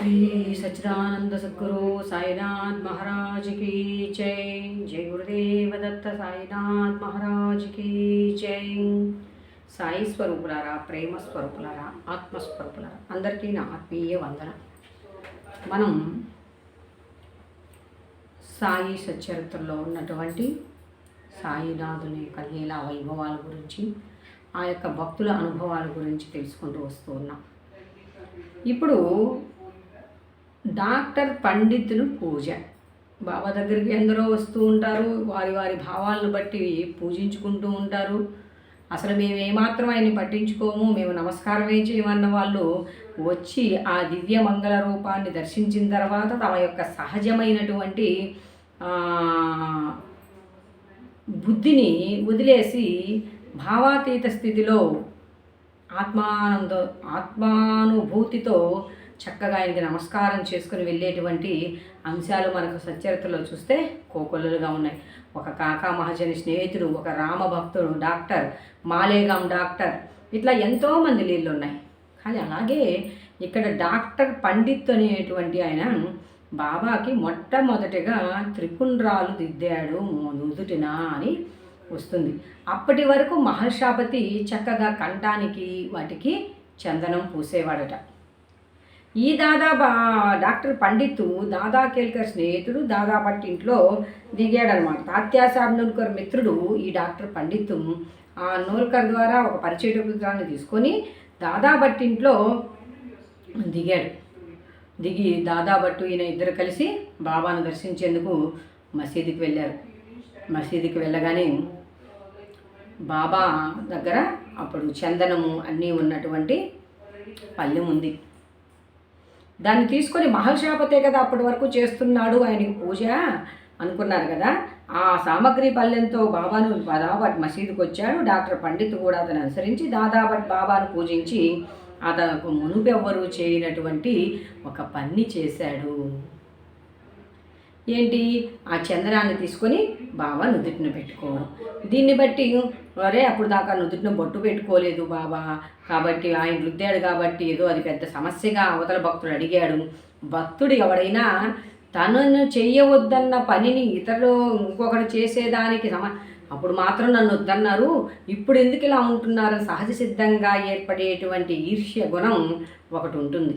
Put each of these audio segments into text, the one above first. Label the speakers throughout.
Speaker 1: श्री सच्चिदानंद सद्गुरु साईनाथ महाराज की जय। जय गुरुदेव दत्त साईनाथ महाराज की जय। సాయి స్వరూపులారా, ప్రేమ స్వరూపులారా, ఆత్మస్వరూపులారా, అందరికీ నా ఆత్మీయ వందన. మనం సాయి సచ్చరిత్రలో ఉన్నటువంటి సాయినాథుని యొక్క లీలా వైభవాల గురించి, ఆ యొక్క భక్తుల అనుభవాల గురించి తెలుసుకుంటూ వస్తూ ఉన్నాం. ఇప్పుడు డాక్టర్ పండితులు పూజ. బాబా దగ్గరికి ఎందరో వస్తూ ఉంటారు, వారి వారి భావాలను బట్టి పూజించుకుంటూ ఉంటారు. అసలు మేము ఏమాత్రం ఆయన్ని పట్టించుకోము, మేము నమస్కారమే చేయమన్న వాళ్ళు వచ్చి ఆ దివ్య మంగళ రూపాన్ని దర్శించిన తర్వాత తమ యొక్క సహజమైనటువంటి బుద్ధిని వదిలేసి భావాతీత స్థితిలో ఆత్మానుభూతితో చక్కగా ఆయనకి నమస్కారం చేసుకుని వెళ్ళేటువంటి అంశాలు మనకు సచ్చరిత్రలో చూస్తే కోకొల్లలుగా ఉన్నాయి. ఒక కాకా మహాజని స్నేహితుడు, ఒక రామభక్తుడు డాక్టర్, మాలేగాం డాక్టర్, ఇట్లా ఎంతోమంది నీళ్ళు ఉన్నాయి. కానీ అలాగే ఇక్కడ డాక్టర్ పండిత్ అనేటువంటి ఆయన బాబాకి మొట్టమొదటిగా త్రిపుండ్రాలు దిద్దాడు నుదుటిన అని వస్తుంది. అప్పటి వరకు మహర్షాపతి చక్కగా కంఠానికి వాటికి చందనం పూసేవాడట. ఈ డాక్టర్ పండిత్ దాదా కేల్కర్ స్నేహితుడు, దాదా పట్టింట్లో దిగాడనమాట. తాత్యాసాబ్ నోల్కర్ మిత్రుడు ఈ డాక్టర్ పండిత్ ఆ నోల్కర్ ద్వారా ఒక పరిచయ పుత్రాన్ని తీసుకొని దాదా పట్టింట్లో దిగాడు. దిగి దాదా భట్టు ఈయన ఇద్దరు కలిసి బాబాను దర్శించేందుకు మసీదుకి వెళ్ళారు. మసీదుకి వెళ్ళగానే బాబా దగ్గర అప్పుడు చందనము అన్నీ ఉన్నటువంటి పళ్ళెం ఉంది. దాన్ని తీసుకొని మహర్షాపతే కదా అప్పటి వరకు చేస్తున్నాడు, ఆయనకి పూజ అనుకున్నారు కదా. ఆ సామగ్రి పళ్ళెంతో బాబాను దాదాభట్ మసీదుకి వచ్చాడు. డాక్టర్ పండిత్ కూడా అతను అనుసరించి దాదాభట్ బాబాను పూజించి అతను మునుపెవ్వరూ చేయనటువంటి ఒక పని చేశాడు. ఏంటి? ఆ చందనాన్ని తీసుకొని బాబా నుదుటిన పెట్టుకోవడం. దీన్ని బట్టి అరే అప్పుడు దాకా నుదుటిన బొట్టు పెట్టుకోలేదు బాబా, కాబట్టి ఆయన రుద్దాడు కాబట్టి ఏదో అది పెద్ద సమస్యగా అవతల భక్తుడు అడిగాడు. భక్తుడు ఎవడైనా తనను చెయ్యవద్దన్న పనిని ఇతరులు ఇంకొకటి చేసేదానికి అప్పుడు మాత్రం నన్ను వద్దన్నారు, ఇప్పుడు ఎందుకు ఇలా ఉంటున్నారు, సహజ సిద్ధంగా ఏర్పడేటువంటి ఈర్ష్య గుణం ఒకటి ఉంటుంది.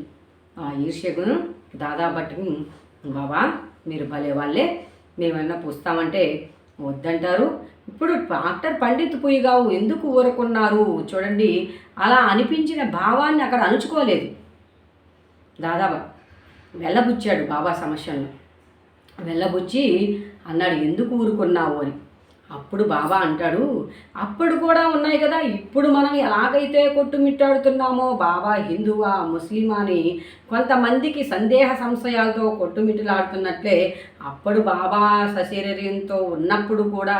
Speaker 1: ఆ ఈర్ష్య గుణం దాదాబట్టుని బాబా మీరు భలే వాళ్ళే, మేమన్నా పూస్తామంటే వద్దంటారు. ఇప్పుడు డాక్టర్ పండిత్ పుయ్యగావు ఎందుకు ఊరుకున్నారు చూడండి. అలా అనిపించిన భావాన్ని అక్కడ అణుచుకోలేదు. దాదాపు వెళ్ళబుచ్చాడు బాబా సమస్యలను. వెళ్ళబుచ్చి అన్నాడు, ఎందుకు ఊరుకున్నావు అని. అప్పుడు బాబా అంటాడు, అప్పుడు కూడా ఉన్నాయి కదా, ఇప్పుడు మనం ఎలాగైతే కొట్టుమిట్టాడుతున్నామో బాబా హిందువా ముస్లిమా అని కొంతమందికి సందేహ సంశయాలతో కొట్టుమిట్టులాడుతున్నట్లే అప్పుడు బాబా సశరీరంతో ఉన్నప్పుడు కూడా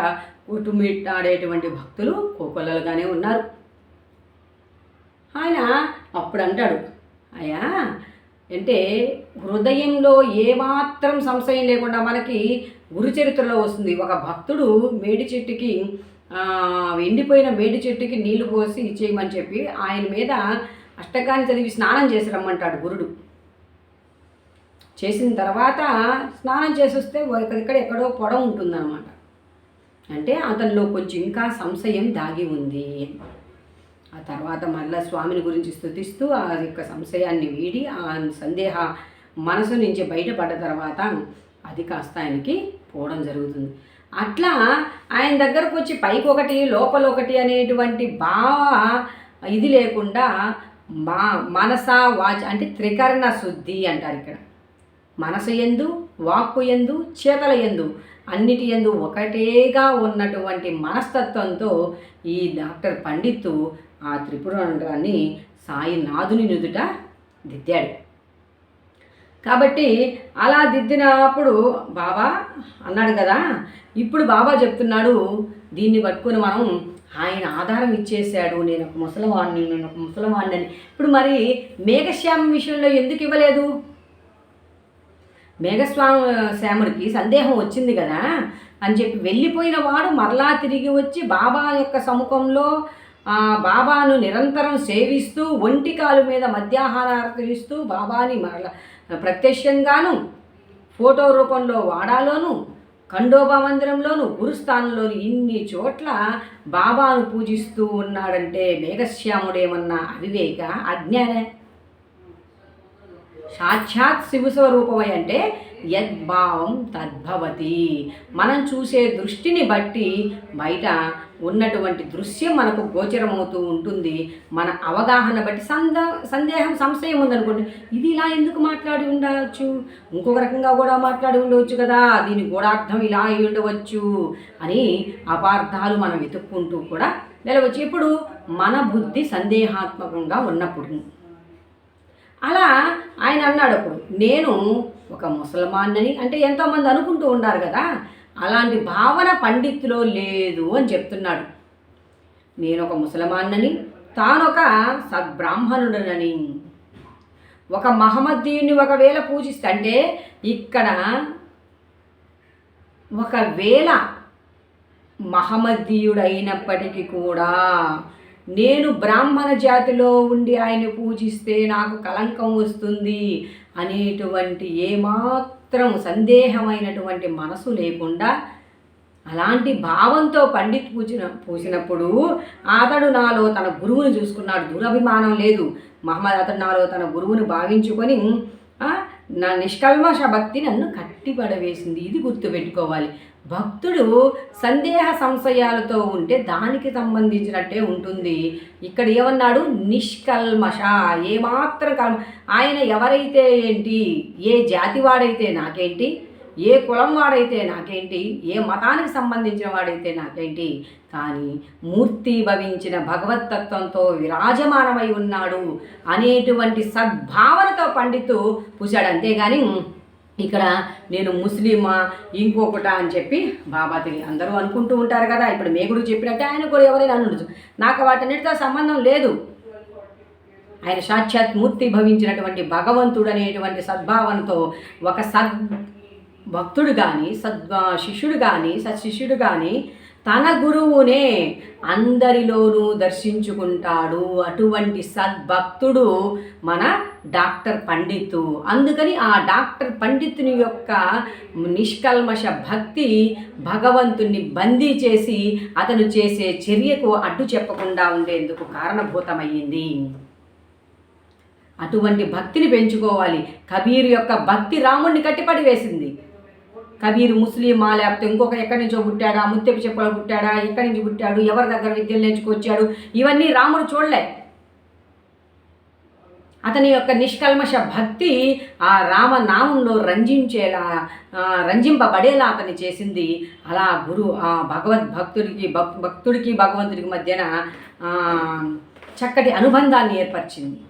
Speaker 1: కొట్టుమిట్టాడేటువంటి భక్తులు కోకొల్లలుగానే ఉన్నారు. ఆయన అప్పుడు అంటాడు, అయ్యా అంటే హృదయంలో ఏమాత్రం సంశయం లేకుండా మనకి గురుచరిత్రలో వస్తుంది. ఒక భక్తుడు మేడి చెట్టుకి ఎండిపోయిన మేడి చెట్టుకి నీళ్లు పోసి ఇచ్చేయమని చెప్పి ఆయన మీద అష్టకాన్ని చదివి స్నానం చేసి రమ్మంటాడు గురుడు. చేసిన తర్వాత స్నానం చేసి వస్తే ఇక్కడ ఎక్కడో పొడ ఉంటుందన్నమాట. అంటే అతనిలో కొంచెం ఇంకా సంశయం దాగి ఉంది. ఆ తర్వాత మళ్ళా స్వామిని గురించి స్తుతిస్తూ ఆ యొక్క సంశయాన్ని వీడి ఆ సందేహ మనసు నుంచి బయటపడ్డ తర్వాత అది కాస్త ఆయనకి పోవడం జరుగుతుంది. అట్లా ఆయన దగ్గరకు వచ్చి పైకి ఒకటి లోపల ఒకటి అనేటువంటి ఇది లేకుండా మనస వాచ అంటే త్రికరణ శుద్ధి అంటారు ఇక్కడ. మనసు యందు, వాక్కు యందు, చేతల యందు అన్నిటి యందు ఒకటేగా ఉన్నటువంటి మనస్తత్వంతో ఈ డాక్టర్ పండిత్ ఆ త్రిపురాన్ని సాయినాథుని నుదుట దిద్దాడు. కాబట్టి అలా దిద్దినప్పుడు బాబా అన్నాడు కదా, ఇప్పుడు బాబా చెప్తున్నాడు దీన్ని పట్టుకుని మనం ఆయన ఆధారం ఇచ్చేశాడు, నేను ఒక ముసలివాడిని అని. ఇప్పుడు మరి మేఘశ్యామ విషయంలో ఎందుకు ఇవ్వలేదు? శ్యాముడికి సందేహం వచ్చింది కదా అని చెప్పి వెళ్ళిపోయిన వాడు మరలా తిరిగి వచ్చి బాబా యొక్క సముఖంలో బాబాను నిరంతరం సేవిస్తూ ఒంటికాలు మీద మధ్యాహ్నారతి ఇస్తూ బాబాని ప్రత్యక్షంగాను ఫోటో రూపంలో వాడాలోను ఖండోబా మందిరంలోను గురుస్థానంలోను ఇన్ని చోట్ల బాబాను పూజిస్తూ ఉన్నాడంటే మేఘశ్యాముడేమన్నా అవివేక అజ్ఞాన సాక్షాత్ శివస్వరూపమై అంటే యద్భావం తద్భవతి. మనం చూసే దృష్టిని బట్టి బయట ఉన్నటువంటి దృశ్యం మనకు గోచరమవుతూ ఉంటుంది. మన అవగాహన బట్టి సందేహం సంశయం ఉందనుకోండి, ఇది ఇలా ఎందుకు మాట్లాడి ఉండవచ్చు, ఇంకొక రకంగా కూడా మాట్లాడి ఉండవచ్చు కదా, దీని గూఢార్థం ఇలా అయి ఉండవచ్చు అని అపార్థాలు మనం వెతుక్కుంటూ కూడా వెళ్ళవచ్చు. ఇప్పుడు మన బుద్ధి సందేహాత్మకంగా ఉన్నప్పుడు అలా ఆయన అన్నాడు. అప్పుడు నేను ఒక ముసల్మాన్నని అంటే ఎంతోమంది అనుకుంటూ ఉన్నారు కదా, అలాంటి భావన పండిత్తులో లేదు అని చెప్తున్నాడు. నేను ఒక ముసల్మాన్నని, తానొక సద్బ్రాహ్మణుడనని, ఒక మహమ్మదీయుని ఒకవేళ పూజిస్తే అంటే ఇక్కడ ఒకవేళ మహమ్మదీయుడైనప్పటికీ కూడా నేను బ్రాహ్మణ జాతిలో ఉండి ఆయన పూజిస్తే నాకు కలంకం వస్తుంది అనేటువంటి ఏమాత్రం సందేహమైనటువంటి మనసు లేకుండా అలాంటి భావంతో పండిత్ పూసినప్పుడు అతడు నాలో తన గురువుని చూసుకున్నాడు. దురభిమానం లేదు. మహమ్మద్ అతడు నాలో తన గురువుని భావించుకొని నా నిష్కల్మష భక్తి నన్ను కట్టిపడవేసింది. ఇది గుర్తుపెట్టుకోవాలి. భక్తుడు సందేహ సంశయాలతో ఉంటే దానికి సంబంధించినట్టే ఉంటుంది. ఇక్కడ ఏమన్నాడు? నిష్కల్మష, ఏమాత్రం ఆయన ఎవరైతే ఏంటి, ఏ జాతి వాడైతే నాకేంటి, ఏ కులం వాడైతే నాకేంటి, ఏ మతానికి సంబంధించిన వాడైతే నాకేంటి, కానీ మూర్తి భవించిన భగవత్తత్వంతో విరాజమానమై ఉన్నాడు అనేటువంటి సద్భావనతో పండితు పూశాడు. అంతేగాని ఇక్కడ నేను ముస్లిమా ఇంకొకట అని చెప్పి బాబా తెలియదు అందరూ అనుకుంటూ ఉంటారు కదా. ఇప్పుడు మేగుడు చెప్పినట్టే ఆయన కూడా ఎవరైనా అనుండొచ్చు. నాకు వాటన్నిటితో సంబంధం లేదు. ఆయన సాక్షాత్ మూర్తి భవించినటువంటి భగవంతుడు అనేటువంటి సద్భావనతో ఒక భక్తుడు కానీ శిష్యుడు కానీ సత్శిష్యుడు కానీ తన గురువునే అందరిలోనూ దర్శించుకుంటాడు. అటువంటి సద్భక్తుడు మన డాక్టర్ పండితు. అందుకని ఆ డాక్టర్ పండితుని యొక్క నిష్కల్మష భక్తి భగవంతుణ్ణి బందీ చేసి అతను చేసే చర్యకు అడ్డు చెప్పకుండా ఉండేందుకు కారణభూతమయ్యింది. అటువంటి భక్తిని పెంచుకోవాలి. కబీర్ యొక్క భక్తి రాముణ్ణి కట్టిపడి వేసింది. కబీర్ ముస్లిమా లేకపోతే ఇంకొక ఎక్కడి నుంచో పుట్టాడా, ముత్తెపు చెప్పులు పుట్టాడా, ఎక్కడి నుంచి పుట్టాడు, ఎవరి దగ్గర విద్యలు నేర్చుకొచ్చాడు, ఇవన్నీ రాముడు చూడలే. అతని యొక్క నిష్కల్మష భక్తి ఆ రామనామంలో రంజింపబడేలా అతన్ని చేసింది. అలా ఆ భక్తుడికి భగవంతుడికి మధ్యన చక్కటి అనుబంధాన్ని ఏర్పరిచింది.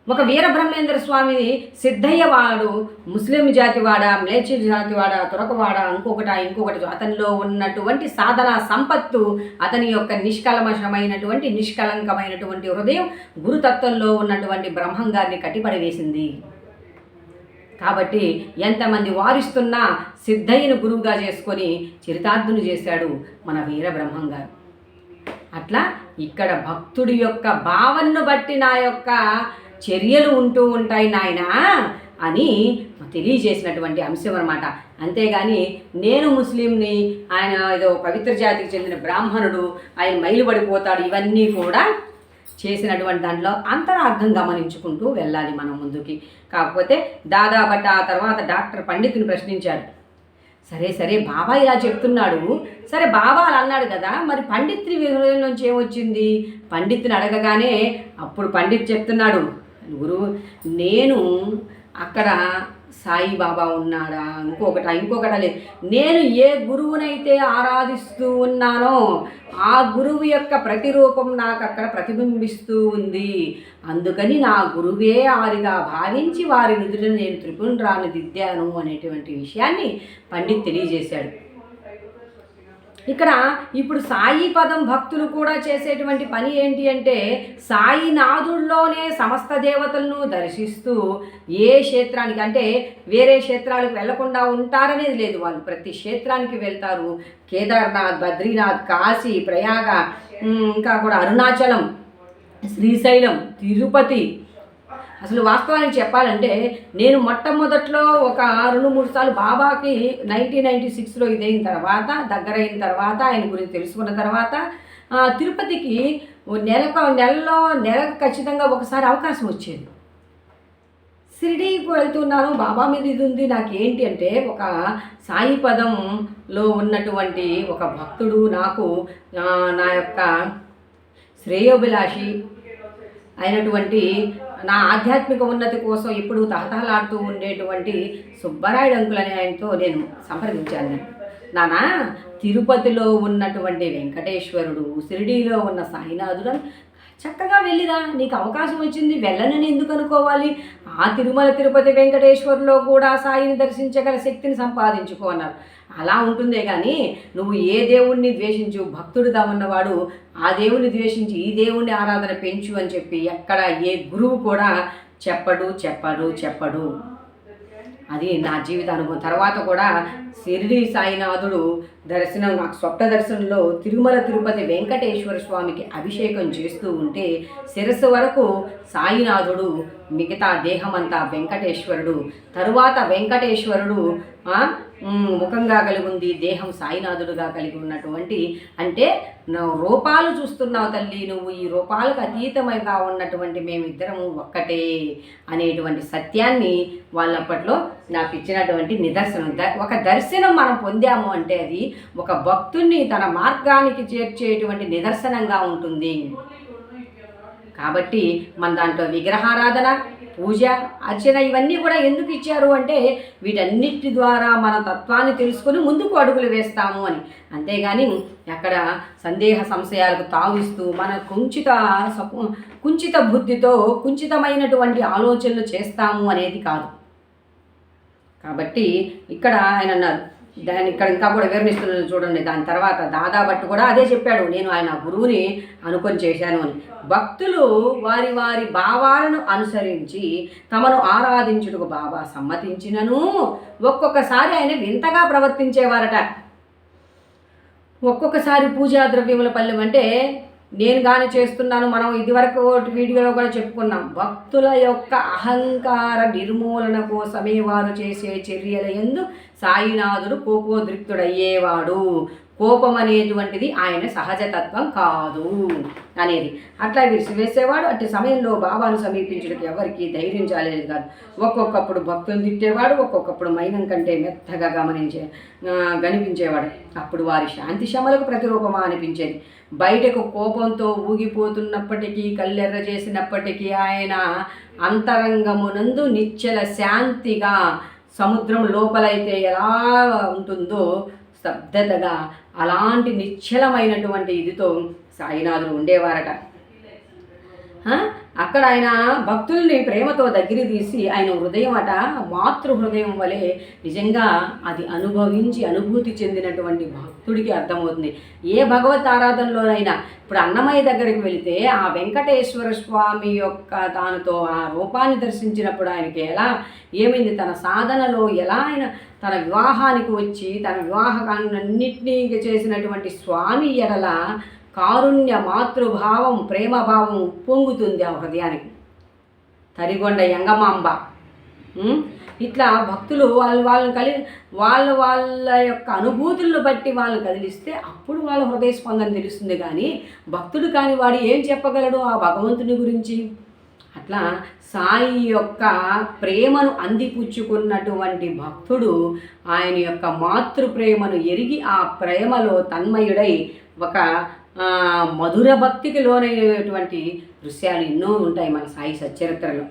Speaker 1: ఒక వీరబ్రహ్మేంద్ర స్వామి సిద్ధయ్యవాడు ముస్లిం జాతివాడ, మ్లేచ్ఛ జాతివాడ, తురకవాడ, ఇంకొకటి అతనిలో ఉన్నటువంటి సాధన సంపత్తు, అతని యొక్క నిష్కల్మషమైనటువంటి నిష్కలంకమైనటువంటి హృదయం గురుతత్వంలో ఉన్నటువంటి బ్రహ్మం గారిని కట్టిపడి వేసింది. కాబట్టి ఎంతమంది వారిస్తున్నా సిద్ధయ్యను గురువుగా చేసుకొని చరితార్థుని చేశాడు మన వీరబ్రహ్మం గారు. అట్లా ఇక్కడ భక్తుడి యొక్క భావనను బట్టి నా యొక్క చర్యలు ఉంటూ ఉంటాయి నాయనా అని తెలియజేసినటువంటి అంశం అన్నమాట. అంతేగాని నేను ముస్లింని, ఆయన ఏదో పవిత్ర జాతికి చెందిన బ్రాహ్మణుడు, ఆయన మైలుపడిపోతాడు, ఇవన్నీ కూడా చేసినటువంటి దాంట్లో అంతరార్థం గమనించుకుంటూ వెళ్ళాలి మనం ముందుకి. కాకపోతే దాదాపట్ట ఆ తర్వాత డాక్టర్ పండితుని ప్రశ్నించాడు. సరే బాబా ఇలా చెప్తున్నాడు, సరే బాబా అలా అన్నాడు కదా, మరి పండితుని హృదయం నుంచి ఏమొచ్చింది? పండితుని అడగగానే అప్పుడు పండిత్ చెప్తున్నాడు, గురువు నేను అక్కడ సాయిబాబా ఉన్నాడా, ఇంకొకట లేదు, నేను ఏ గురువునైతే ఆరాధిస్తూ ఉన్నానో ఆ గురువు యొక్క ప్రతిరూపం నాకు అక్కడ ప్రతిబింబిస్తూ ఉంది. అందుకని నా గురువే ఆరిగా భావించి వారి నిధులను నేను త్రిపుండ్రాన్ని దిద్దాను అనేటువంటి విషయాన్ని పండిత్ తెలియజేశాడు. ఇక్కడ ఇప్పుడు సాయి పదం భక్తులు కూడా చేసేటువంటి పని ఏంటి అంటే, సాయినాథుల్లోనే సమస్త దేవతలను దర్శిస్తూ ఏ క్షేత్రానికి అంటే వేరే క్షేత్రాలకు వెళ్లకుండా ఉంటారనేది లేదు. వాళ్ళు ప్రతి క్షేత్రానికి వెళ్తారు. కేదార్నాథ్, బద్రీనాథ్, కాశీ, ప్రయాగ, ఇంకా కూడా అరుణాచలం, శ్రీశైలం, తిరుపతి, అసలు వాస్తవానికి చెప్పాలంటే నేను మొట్టమొదట్లో ఒక 2-3 సార్లు బాబాకి 1996లో ఇదైన తర్వాత దగ్గరైన తర్వాత ఆయన గురించి తెలుసుకున్న తర్వాత తిరుపతికి నెలకు ఖచ్చితంగా ఒకసారి అవకాశం వచ్చేది. షిరిడీకి వెళ్తున్నాను, బాబా మీద ఇది ఉంది. నాకేంటి అంటే ఒక సాయి పదంలో ఉన్నటువంటి ఒక భక్తుడు నాకు నా యొక్క శ్రేయోభిలాషి అయినటువంటి నా ఆధ్యాత్మిక ఉన్నతి కోసం ఇప్పుడు తహతహలాడుతూ ఉండేటువంటి సుబ్బరాయుడు అంకుల్ అనే ఆయనతో నేను సంప్రదించాను. నానా, తిరుపతిలో ఉన్నటువంటి వెంకటేశ్వరుడు, షిరిడీలో ఉన్న సాయినాథుడు చక్కగా వెళ్ళిరా, నీకు అవకాశం వచ్చింది, వెళ్ళనని ఎందుకు అనుకోవాలి? ఆ తిరుపతి వెంకటేశ్వరులో కూడా సాయిని దర్శించగల శక్తిని సంపాదించుకో అన్నారు. అలా ఉంటుందే కానీ నువ్వు ఏ దేవుణ్ణి ద్వేషించు, భక్తుడుగా ఉన్నవాడు ఆ దేవుణ్ణి ద్వేషించి ఈ దేవుణ్ణి ఆరాధన పెంచు అని చెప్పి ఎక్కడ ఏ గురువు కూడా చెప్పడు. అది నా జీవిత అనుభవం. తర్వాత కూడా షిరిడి సాయినాథుడు దర్శనం నాకు స్వప్న దర్శనంలో తిరుపతి వెంకటేశ్వర స్వామికి అభిషేకం చేస్తూ ఉంటే శిరస్సు వరకు సాయినాథుడు, మిగతా దేహమంతా వెంకటేశ్వరుడు. తరువాత వెంకటేశ్వరుడు ముఖంగా కలిగి ఉంది, దేహం సాయినాథుడుగా కలిగి ఉన్నటువంటి, అంటే రూపాలు చూస్తున్నావు తల్లి, నువ్వు ఈ రూపాలకు అతీతమైగా ఉన్నటువంటి మేమిద్దరము ఒక్కటే అనేటువంటి సత్యాన్ని వాళ్ళప్పట్లో నాకు ఇచ్చినటువంటి నిదర్శనం. ఒక దర్శనం మనం పొందాము అంటే అది ఒక భక్తుణ్ణి తన మార్గానికి చేర్చేటువంటి నిదర్శనంగా ఉంటుంది. కాబట్టి మన దాంట్లో విగ్రహారాధన, పూజ, అర్చన ఇవన్నీ కూడా ఎందుకు ఇచ్చారు అంటే వీటన్నిటి ద్వారా మన తత్వాన్ని తెలుసుకొని ముందుకు అడుగులు వేస్తాము అని. అంతేగాని అక్కడ సందేహ సంశయాలకు తావిస్తూ మన కుంచిత బుద్ధితో కుంచితమైనటువంటి ఆలోచనలు చేస్తాము అనేది కాదు. కాబట్టి ఇక్కడ ఆయన అన్నారు, దాన్ని ఇక్కడ ఇంకా కూడా వివరణిస్తున్నాను చూడండి. దాని తర్వాత దాదా భట్ కూడా అదే చెప్పాడు, నేను ఆయన గురువుని అనుకొని చేశాను అని. భక్తులు వారి వారి భావాలను అనుసరించి తమను ఆరాధించుటకు బాబా సమ్మతించినను ఒక్కొక్కసారి ఆయన వింతగా ప్రవర్తించేవారట. ఒక్కొక్కసారి పూజా ద్రవ్యముల పల్లెం అంటే నేను కానీ చేస్తున్నాను. మనం ఇదివరకు వీడియోలో కూడా చెప్పుకున్నాం, భక్తుల యొక్క అహంకార నిర్మూలన కోసమే వారు చేసే చర్యల యందు సాయినాథుడు కోపోద్రిక్తుడయ్యేవాడు. కోపం అనేటువంటిది ఆయన సహజతత్వం కాదు అనేది అట్లా విసివేసేవాడు. అట్టి సమయంలో బాబాను సమీపించడానికి ఎవరికి ధైర్యం చాలేదు కాదు. ఒక్కొక్కప్పుడు భక్తులను తిట్టేవాడు, ఒక్కొక్కప్పుడు మైనం కంటే మెత్తగా కనిపించేవాడు. అప్పుడు వారి శాంతి శమలకు ప్రతిరూపమా అనిపించేది. బయటకు కోపంతో ఊగిపోతున్నప్పటికీ, కళ్ళెర్ర చేసినప్పటికీ ఆయన అంతరంగమునందు నిశ్చల శాంతిగా, సముద్రం లోపలైతే ఎలా ఉంటుందో స్తబ్దతగా అలాంటి నిశ్చలమైనటువంటి ఇదితో సాయినాథుడు ఉండేవారట. అక్కడ ఆయన భక్తుల్ని ప్రేమతో దగ్గర తీసి ఆయన హృదయం అట మాతృ హృదయం వలె నిజంగా అది అనుభూతి చెందినటువంటి భక్తుడికి అర్థమవుతుంది. ఏ భగవత్ ఆరాధనలోనైనా ఇప్పుడు అన్నమయ్య దగ్గరికి వెళితే ఆ వెంకటేశ్వర స్వామి యొక్క దానితో ఆ రూపాన్ని దర్శించినప్పుడు ఆయనకి ఎలా ఏమైంది, తన సాధనలో ఎలా ఆయన తన వివాహానికి వచ్చి తన వివాహాన్నింటినీ చేసినటువంటి స్వామి ఎడల కారుణ్య మాతృభావం, ప్రేమభావం ఉప్పొంగుతుంది ఆ హృదయానికి. తరిగొండ యంగమాంబ ఇట్లా భక్తులు వాళ్ళ యొక్క అనుభూతులను బట్టి వాళ్ళని కదిలిస్తే అప్పుడు వాళ్ళ హృదయ స్పందన తెలుస్తుంది. కానీ భక్తుడు కాని వాడు ఏం చెప్పగలడు ఆ భగవంతుని గురించి? అట్లా సాయి యొక్క ప్రేమను అందిపుచ్చుకున్నటువంటి భక్తుడు ఆయన యొక్క మాతృప్రేమను ఎరిగి ఆ ప్రేమలో తన్మయుడై ఒక మధుర భక్తికి లోనైనటువంటి దృశ్యాలు ఎన్నో ఉంటాయి మన సాయి సచ్చరిత్రలో.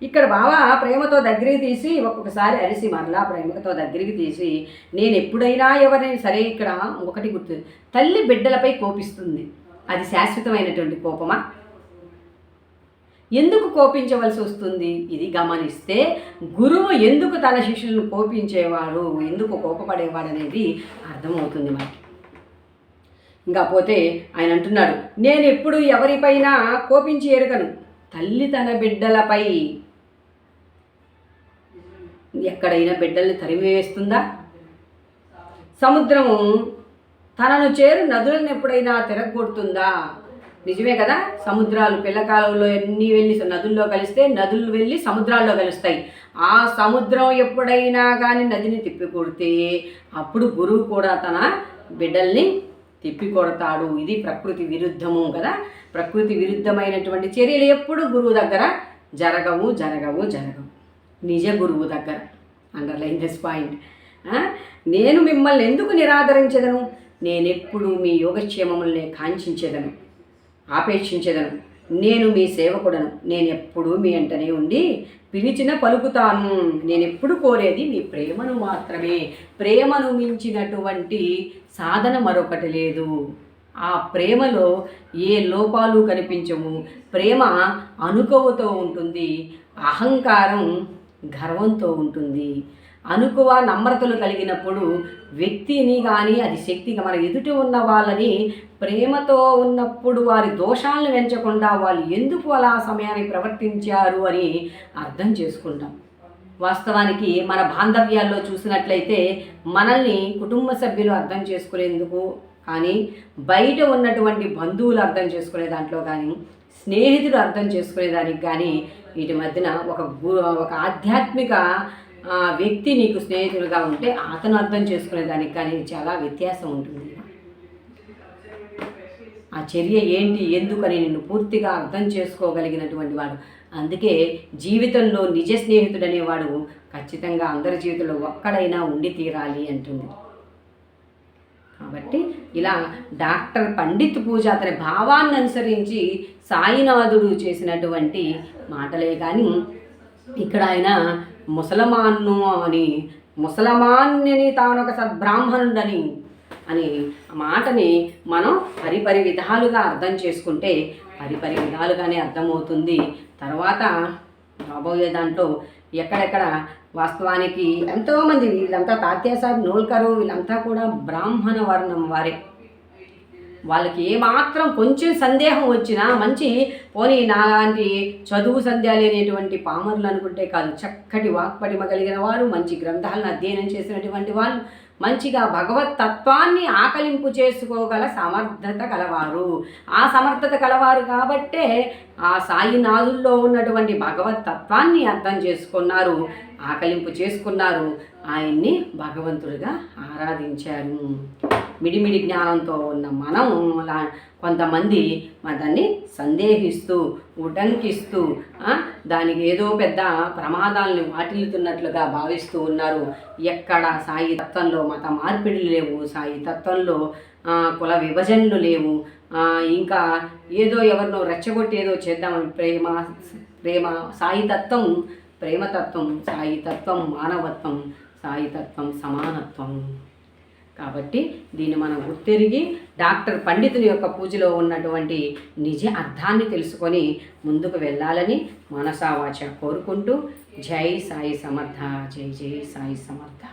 Speaker 1: ఇక్కడ బాబా ప్రేమతో దగ్గరికి తీసి ఒక్కొక్కసారి అరిసి మరలా ప్రేమతో దగ్గరికి తీసి, నేను ఎప్పుడైనా ఎవరైనా సరే, ఇక్కడ ఒకటి గుర్తు, తల్లి బిడ్డలపై కోపిస్తుంది, అది శాశ్వతమైనటువంటి కోపమా? ఎందుకు కోపించవలసి వస్తుంది? ఇది గమనిస్తే గురువు ఎందుకు తన శిష్యులను కోపించేవారు, ఎందుకు కోపపడేవాడు అనేది అర్థమవుతుంది మనకి. ఇంకా పోతే ఆయన అంటున్నాడు, నేను ఎప్పుడు ఎవరిపైనా కోపించి ఎరుగను, తల్లి తన బిడ్డలపై ఎక్కడైనా బిడ్డల్ని తరిమివేస్తుందా? సముద్రము తనను చేరు నదులను ఎప్పుడైనా తిరగొడుతుందా? నిజమే కదా. సముద్రాలు పిల్లకాలంలో ఎన్ని వెళ్ళి నదుల్లో కలిస్తే నదులు వెళ్ళి సముద్రాల్లో కలుస్తాయి. ఆ సముద్రం ఎప్పుడైనా కానీ నదిని తిప్పికొడితే అప్పుడు గురువు కూడా తన బిడ్డల్ని తిప్పికొడతాడు. ఇది ప్రకృతి విరుద్ధము కదా. ప్రకృతి విరుద్ధమైనటువంటి చర్యలు ఎప్పుడు గురువు దగ్గర జరగవు. నిజ గురువు దగ్గర. Underline this point. నేను మిమ్మల్ని ఎందుకు నిరాదరించదను? నేనెప్పుడు మీ యోగక్షేమములనే కాంక్షించేదను, ఆపేక్షించేదను. నేను మీ సేవకుడను. నేనెప్పుడు మీ వెంటనే ఉండి పిలిచిన పలుకుతాను. నేనెప్పుడు కోరేది మీ ప్రేమను మాత్రమే. ప్రేమను మించినటువంటి సాధన మరొకటి లేదు. ఆ ప్రేమలో ఏ లోపాలు కనిపించవు. ప్రేమ అనుకువతో ఉంటుంది, అహంకారం గర్వంతో ఉంటుంది. అనుకువ నమ్రతలు కలిగినప్పుడు వ్యక్తిని కానీ అది శక్తిగా మన ఎదుటి ఉన్న వాళ్ళని ప్రేమతో ఉన్నప్పుడు వారి దోషాలను వెంచకుండా వాళ్ళు ఎందుకు అలా సమయానికి ప్రవర్తించారు అని అర్థం చేసుకుంటాం. వాస్తవానికి మన బాంధవ్యాల్లో చూసినట్లయితే మనల్ని కుటుంబ సభ్యులు అర్థం చేసుకునేందుకు కానీ, బయట ఉన్నటువంటి బంధువులు అర్థం చేసుకునే దాంట్లో కానీ, స్నేహితులు అర్థం చేసుకునేదానికి కానీ వీటి మధ్యన ఒక ఆధ్యాత్మిక వ్యక్తి నీకు స్నేహితులుగా ఉంటే అతను అర్థం చేసుకునేదానికి కానీ చాలా వ్యత్యాసం ఉంటుంది. ఆ చర్య ఏంటి, ఎందుకని నిన్ను పూర్తిగా అర్థం చేసుకోగలిగినటువంటి వాడు. అందుకే జీవితంలో నిజ స్నేహితుడు అనేవాడు ఖచ్చితంగా అందరి జీవితంలో ఒక్కడైనా ఉండి తీరాలి అంటుంది. కాబట్టి ఇలా డాక్టర్ పండిత్ పూజ అతని భావాన్ని అనుసరించి సాయినాథుడు చేసినటువంటి మాటలే కానీ ఇక్కడ ఆయన ముసలమాన్ని తాను ఒక సద్బ్రాహ్మణుడని అని మాటని మనం పరిపరి విధాలుగా అర్థం చేసుకుంటే పరిపరి విధాలుగానే అర్థమవుతుంది. తర్వాత రాబోయే దాంట్లో ఎక్కడెక్కడ వాస్తవానికి ఎంతోమంది వీళ్ళంతా తాత్యాసాహెబ్ నోల్కరు వీళ్ళంతా కూడా బ్రాహ్మణ వర్ణం వారే. వాళ్ళకి ఏమాత్రం కొంచెం సందేహం వచ్చినా మంచి పోనీ నాలాంటి చదువు సంధ్య లేనటువంటి పామరులు అనుకుంటే కాదు, చక్కటి వాక్పటిమ కలిగిన వారు, మంచి గ్రంథాలను అధ్యయనం చేసినటువంటి వాళ్ళు, మంచిగా భగవత్ తత్వాన్ని ఆకలింపు చేసుకోగల సమర్థత కలవారు. ఆ సమర్థత కలవారు కాబట్టే ఆ సాయినాథుల్లో ఉన్నటువంటి భగవత్ తత్వాన్ని అర్థం చేసుకున్నారు, ఆకలింపు చేసుకున్నారు, ఆయన్ని భగవంతుడిగా ఆరాధించారు. మిడిమిడి జ్ఞానంతో ఉన్న మనం కొంతమంది దాన్ని సందేహిస్తూ ఉటంకిస్తూ దానికి ఏదో పెద్ద ప్రమాదాలను వాటిల్లుతున్నట్లుగా భావిస్తూ ఉన్నారు. ఎక్కడ సాయి తత్వంలో మత మార్పిడులు లేవు, సాయి తత్వంలో కుల విభజనలు లేవు, ఇంకా ఏదో ఎవరినో రెచ్చగొట్టి ఏదో చేద్దామని ప్రేమ సాయితత్వం ప్రేమతత్వం, సాయితత్వం మానవత్వం, సాయితత్వం సమానత్వం. కాబట్టి దీన్ని మనం గుర్తెరిగి డాక్టర్ పండితుని యొక్క పూజలో ఉన్నటువంటి నిజ అర్థాన్ని తెలుసుకొని ముందుకు వెళ్ళాలని మనసావాచ కోరుకుంటూ జై సాయి సమర్థ, జై జై సాయి సమర్థ.